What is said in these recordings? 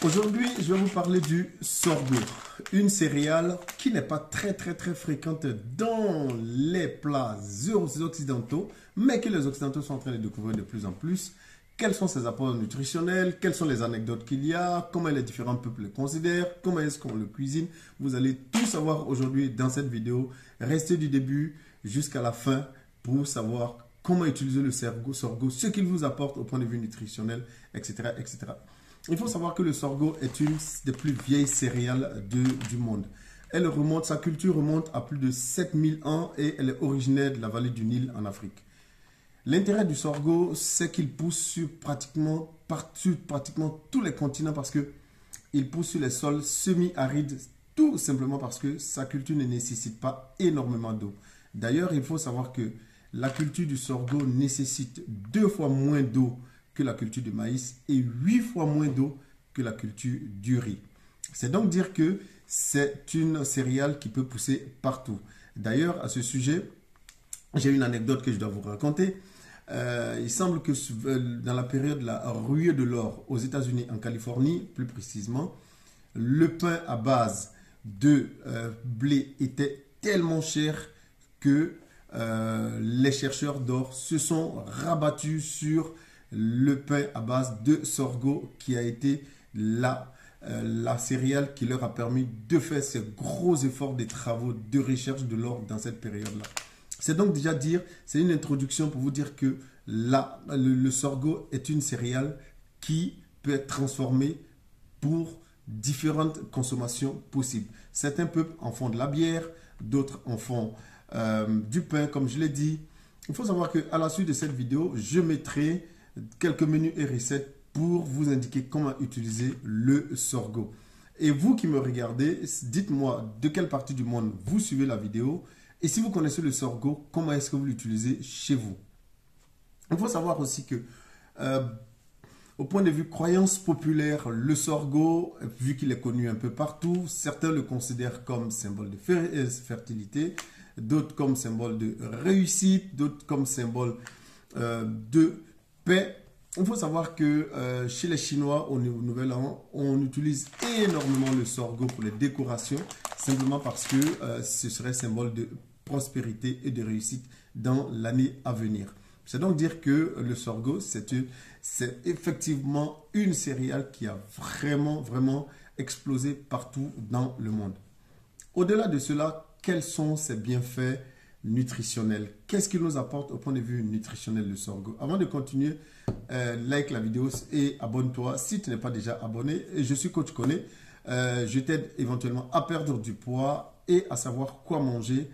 Aujourd'hui, je vais vous parler du sorgho, une céréale qui n'est pas très fréquente dans les plats occidentaux, mais que les occidentaux sont en train de découvrir de plus en plus. Quels sont ses apports nutritionnels, quelles sont les anecdotes qu'il y a, comment les différents peuples le considèrent, comment est-ce qu'on le cuisine. Vous allez tout savoir aujourd'hui dans cette vidéo. Restez du début jusqu'à la fin pour savoir comment utiliser le sorgho, ce qu'il vous apporte au point de vue nutritionnel, etc. etc. Il faut savoir que le sorgho est une des plus vieilles céréales du monde. Sa culture remonte à plus de 7000 ans et elle est originaire de la vallée du Nil en Afrique. L'intérêt du sorgho, c'est qu'il pousse sur pratiquement tous les continents parce qu'il pousse sur les sols semi-arides, tout simplement parce que sa culture ne nécessite pas énormément d'eau. D'ailleurs, il faut savoir que la culture du sorgho nécessite 2 fois moins d'eau que la culture du maïs et 8 fois moins d'eau que la culture du riz. C'est donc dire que c'est une céréale qui peut pousser partout. D'ailleurs, à ce sujet, j'ai une anecdote que je dois vous raconter. Il semble que dans la période de la ruée de l'or aux États-Unis, en Californie, plus précisément, le pain à base de blé était tellement cher que les chercheurs d'or se sont rabattus sur le pain à base de sorgho qui a été la céréale qui leur a permis de faire ces gros efforts des travaux de recherche de l'or dans cette période-là. C'est donc déjà dire, c'est une introduction pour vous dire que le sorgho est une céréale qui peut être transformée pour différentes consommations possibles. Certains peuples en font de la bière, d'autres en font du pain, comme je l'ai dit. Il faut savoir qu'à la suite de cette vidéo, je mettrai quelques menus et recettes pour vous indiquer comment utiliser le sorgho. Et vous qui me regardez, dites-moi de quelle partie du monde vous suivez la vidéo. Et si vous connaissez le sorgho, comment est-ce que vous l'utilisez chez vous? Il faut savoir aussi que, au point de vue croyance populaire, le sorgho, vu qu'il est connu un peu partout, certains le considèrent comme symbole de fertilité, d'autres comme symbole de réussite, d'autres comme symbole de paix. Il faut savoir que chez les Chinois, au Nouvel An, on utilise énormément le sorgho pour les décorations, simplement parce que ce serait symbole de prospérité et de réussite dans l'année à venir. C'est donc dire que le sorgho, c'est effectivement une céréale qui a vraiment explosé partout dans le monde. Au-delà de cela, quels sont ses bienfaits nutritionnels? Qu'est-ce qu'il nous apporte au point de vue nutritionnel, le sorgho? Avant de continuer, like la vidéo et abonne-toi si tu n'es pas déjà abonné. Je suis coach Koné. Je t'aide éventuellement à perdre du poids et à savoir quoi manger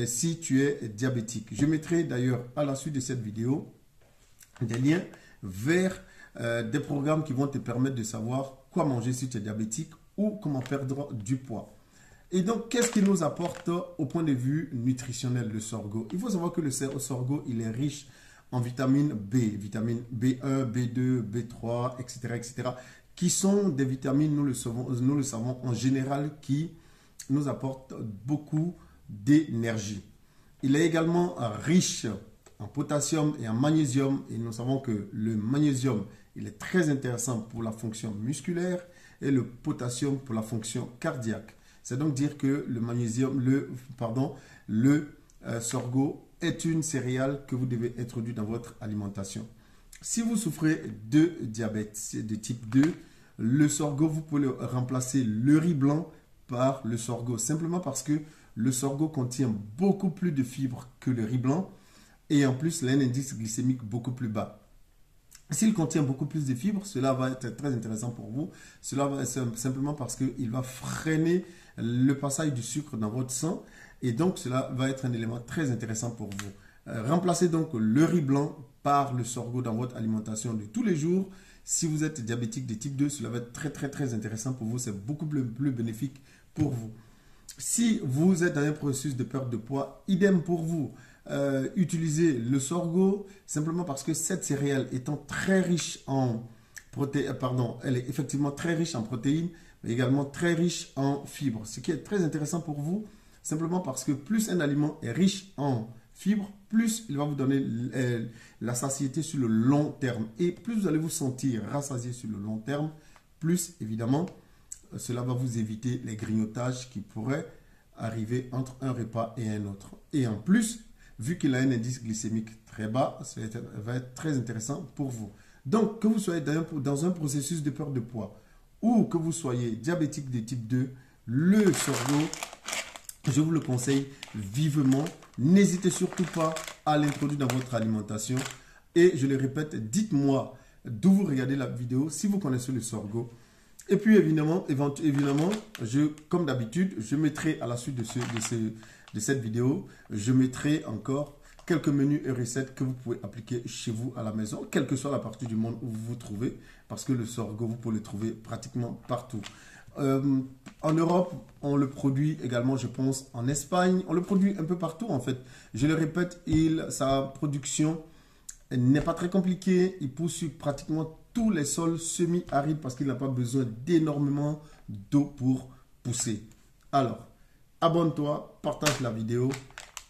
si tu es diabétique. Je mettrai d'ailleurs à la suite de cette vidéo des liens vers des programmes qui vont te permettre de savoir quoi manger si tu es diabétique ou comment perdre du poids. Et donc, qu'est-ce qu'il nous apporte au point de vue nutritionnel, le sorgho? Il faut savoir que le sorgho, il est riche en vitamine B, vitamine B1, B2, B3, etc., qui sont des vitamines, nous le savons en général, qui nous apportent beaucoup d'énergie. Il est également riche en potassium et en magnésium, et nous savons que le magnésium, il est très intéressant pour la fonction musculaire et le potassium pour la fonction cardiaque. C'est donc dire que le sorgho est une céréale que vous devez introduire dans votre alimentation. Si vous souffrez de diabète de type 2, le sorgho, vous pouvez remplacer le riz blanc par le sorgho. Simplement parce que le sorgho contient beaucoup plus de fibres que le riz blanc et en plus, il a un indice glycémique beaucoup plus bas. S'il contient beaucoup plus de fibres, cela va être très intéressant pour vous. Cela va être simplement parce qu'il va freiner le passage du sucre dans votre sang et donc cela va être un élément très intéressant pour vous. Remplacez donc le riz blanc par le sorgho dans votre alimentation de tous les jours. Si vous êtes diabétique de type 2, cela va être très intéressant pour vous. C'est beaucoup plus bénéfique pour vous. Si vous êtes dans un processus de perte de poids, idem pour vous. Utilisez le sorgho simplement parce que cette céréale étant très riche en protéines, elle est effectivement très riche en protéines, mais également très riche en fibres. Ce qui est très intéressant pour vous, simplement parce que plus un aliment est riche en fibres, plus il va vous donner la satiété sur le long terme. Et plus vous allez vous sentir rassasié sur le long terme, Plus, évidemment, cela va vous éviter les grignotages qui pourraient arriver entre un repas et un autre. Et en plus, vu qu'il a un indice glycémique très bas, ça va être très intéressant pour vous. Donc, que vous soyez dans un processus de perte de poids ou que vous soyez diabétique de type 2, le sorgho, je vous le conseille vivement. N'hésitez surtout pas à l'introduire dans votre alimentation. Et je le répète, dites-moi d'où vous regardez la vidéo, si vous connaissez le sorgho. Et puis évidemment, comme d'habitude, je mettrai à la suite de cette vidéo, je mettrai encore quelques menus et recettes que vous pouvez appliquer chez vous à la maison, quelle que soit la partie du monde où vous vous trouvez, parce que le sorgho, vous pouvez le trouver pratiquement partout. En Europe, on le produit également, je pense, en Espagne. On le produit un peu partout, en fait. Je le répète, sa production n'est pas très compliquée. Il pousse sur pratiquement tous les sols semi-arides parce qu'il n'a pas besoin d'énormément d'eau pour pousser. Alors, abonne-toi, partage la vidéo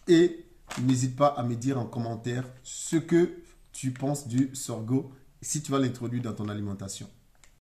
et n'hésite pas à me dire en commentaire ce que tu penses du sorgho si tu vas l'introduire dans ton alimentation.